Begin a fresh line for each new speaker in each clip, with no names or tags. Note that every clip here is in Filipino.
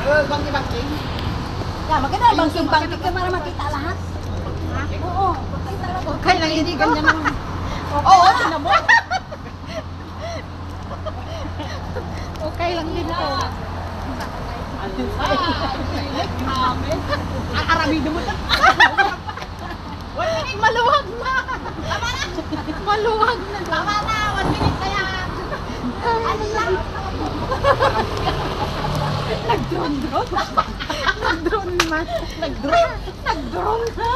Bangki-bangking.
Ya, maganda bangking-bangking ka para makita lahat. Oo.
Okay lang, hindi ganyan naman. Oo, tinan mo. Okay lang din ito. Ang aramido mo. Maluwag na. Tama na. Maluwag na. Tama na. 1 minute na yan. Ano lang? Nag-drone-drone. Nag-drone naman. Nag-drone na.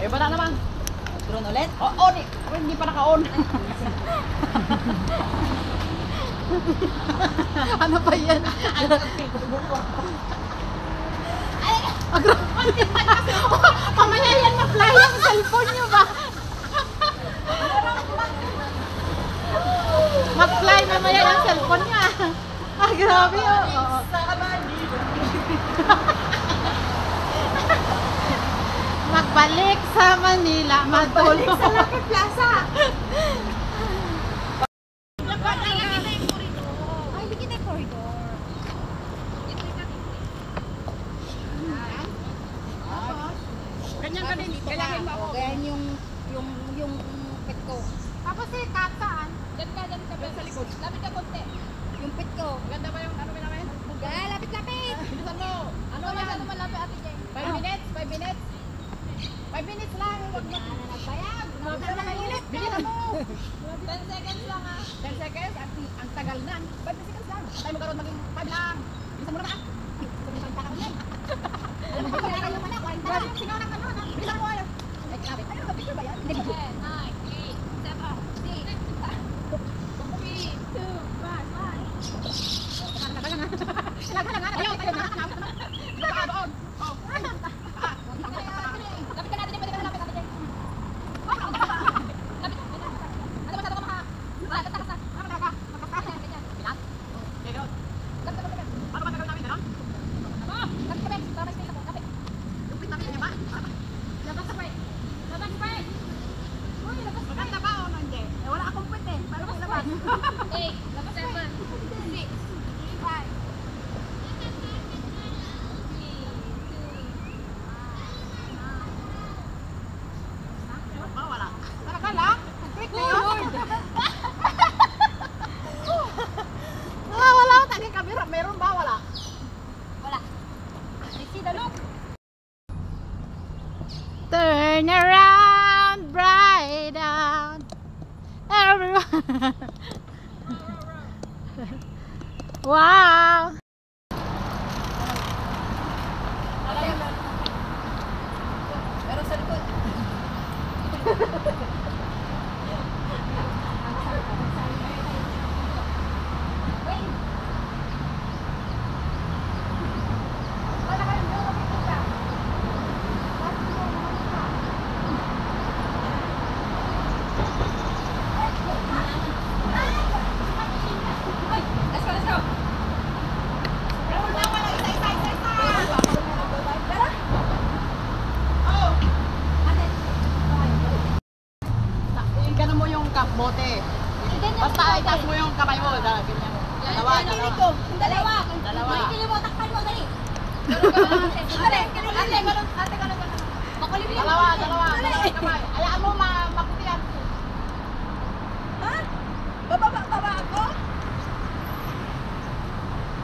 Eh, wala naman.
Drone ulit?
Oo, hindi pa naka-on. Ano ba yan? Mamaya yan ma-fly yung cellphone nyo ba? Ma-fly mamaya yung cellphone niya. Ah, grabe oh. Magbalik sa Manila, matulog.
Balik sa Lucky Plaza. Ay, hindi kita yung corridor.
Ganyan ka din. Kailangan mo ako.
Ganyan yung pit ko.
Tapos si Kat saan?
Diyan ka sa likod. Lapit ka konti.
Yung pit ko.
Ganda ba yung ano namin?
Lapit-lapit.
Bilisan mo.
Ano yan? Ano malapit ate Jeng?
5 minutes? 5 minutes? 5 minutes lang. Huwag mo.
Nagbayag.
Bilisan mo.
10 seconds lang ah.
10 seconds? Ang tagal na. 5 seconds lang. Tayo magkaroon maging 5 lang. Bilisan mo na ba?
Sumipanta ka ulit. Alam mo, kung kailangan naman ako, 40 lang.
Singaw ng ano. Bilisan mo ayaw. Ay, grabe. Ano ka? Picture ba yan?
10, 9, 8, 7, 6, 3, 2, 1.
Ayaw, tayo na. Doon. Oh.
Lapit ka natin yung pwede ka na lapit ate Jeng. Lapit. Ano masyado ka maha? Lapit ka sa. Bilang.
Okay, go.
Lapit ka lapit.
Ano ba tagal namin? Ano?
Lapit ka lapit. Para may space ako. Lapit.
Lupit namin niya ba?
Labas sa fight. Labas sa fight. Uy, labas sa fight.
Maganda ba o hindi? Eh, wala akong puwet eh. Paano kung labas?
8, 7, 6, 5.
Wala. Talaga lang? Click na yun? Wala ko taging kamera. Meron ba? Wala.
Wala. I see the look.
Turn around, bright out. Everyone. Wow.
Pero sa likod. Let's go.
Ganun mo yung bote. Basta itaas mo yung kamay mo. Ganyan. Dalawa.
Dalawa. Kili mo, takpan mo, dali.
Ate, ganun. Makulimlim.
Dalawa yung kamay. Hayaan mo maputi yan.
Ha? Baba ako?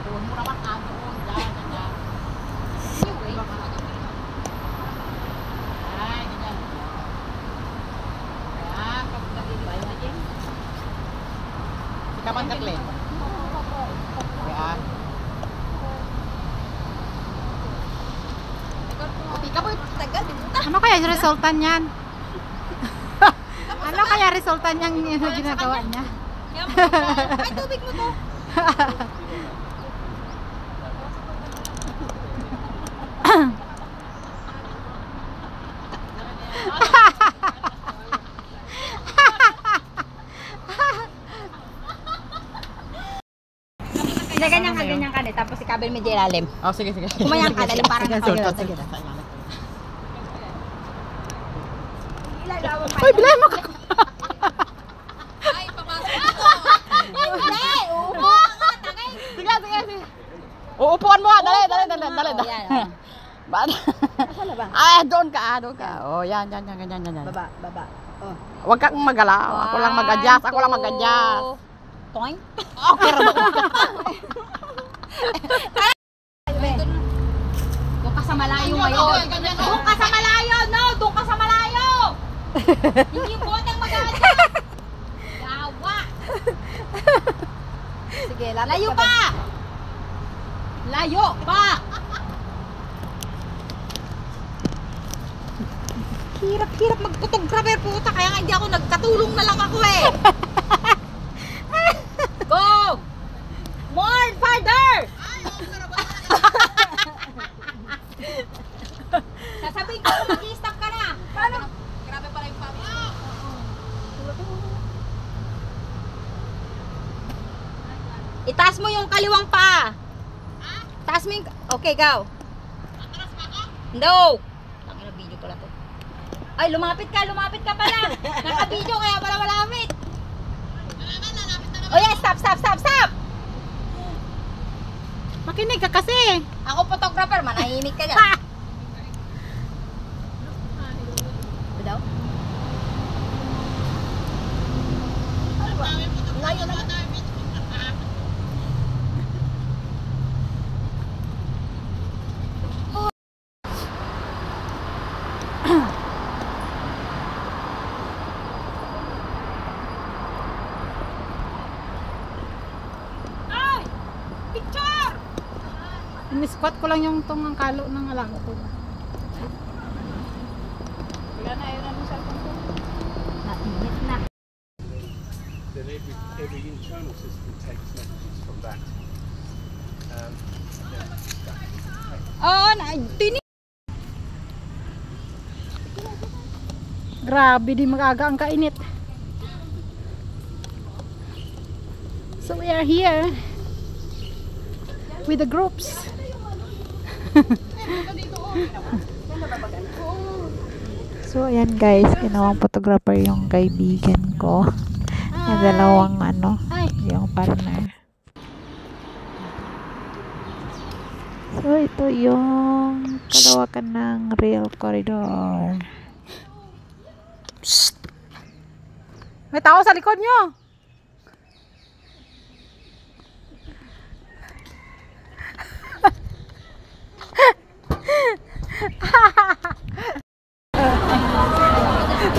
Doon mo naman. Doon. Ganyan. Ay, ganyan. Ayan. Si Kapan Kathleen. Ayan. Puti ka po.
Tagal, di ba?
Ano kaya yung resultan niyan? Ano kaya resultan niyang ginagawa niya?
Ay, tubig mo to. Hindi, ganyan ka. Tapos ikabel medyo ilalim.
Oh, sige.
Kumayan ka, dahil parang nakagalaw.
Sige.
Ilalawan pa.
Uy, bilay mo ka!
Ay, papasok ako.
Hindi! Oo!
Sige. Uupuan mo ha. Dali.
Oh, yan, oh. Asan na ba?
Doon ka. Oh, yan.
Baba. Oh.
Huwag kang magalaw. Ako lang mag-adjust.
Toing.
Okay,
Doon ka sa malayo ngayon. Doon ka sa malayo, no! Doon ka sa malayo! Hindi po ang mag-aadya. Yawa!
Sige, lapit
Layo
ka
pa! Layo pa! Hirap mag-photographer puta, kaya nga hindi ako nagkatulong na lang ako eh. Go! More farther! Sasabihin ko mag-i-stop ka na. Paano? Grabe pala yung pawis. Itaas mo yung kaliwang pa. Taas mo yung... Okay, go. No! Tangin na video pala to. Ay, lumapit ka pala. Naka-video kaya pala malapit. Oh yeah, stop.
Makinig ka kasi.
Ako photographer, manahimik ka dyan. Daw? Layo na. Ay! Picture!
Ini-squat ko lang yung tungang kalo ng alang ko.
Nainit na.
Then every internal system takes messages from that.
Oo,
Grabe, di mag-aga ang kainit. So we are here with the groups.
So ayan guys, ginawang photographer yung kaibigan ko. Yung dalawang yung partner. So ito yung kalawakan ng rail corridor.
Psst! May tao sa likod nyo.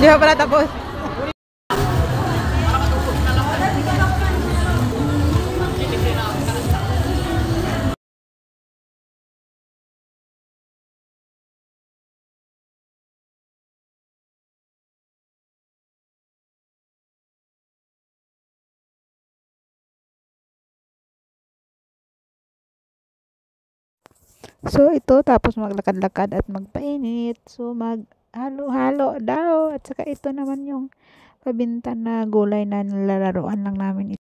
Di ba pala tapos?
So ito, tapos maglakad-lakad at magpainit. So maghalo-halo daw. At saka ito naman yung pabinta na gulay na nilalaruan lang namin.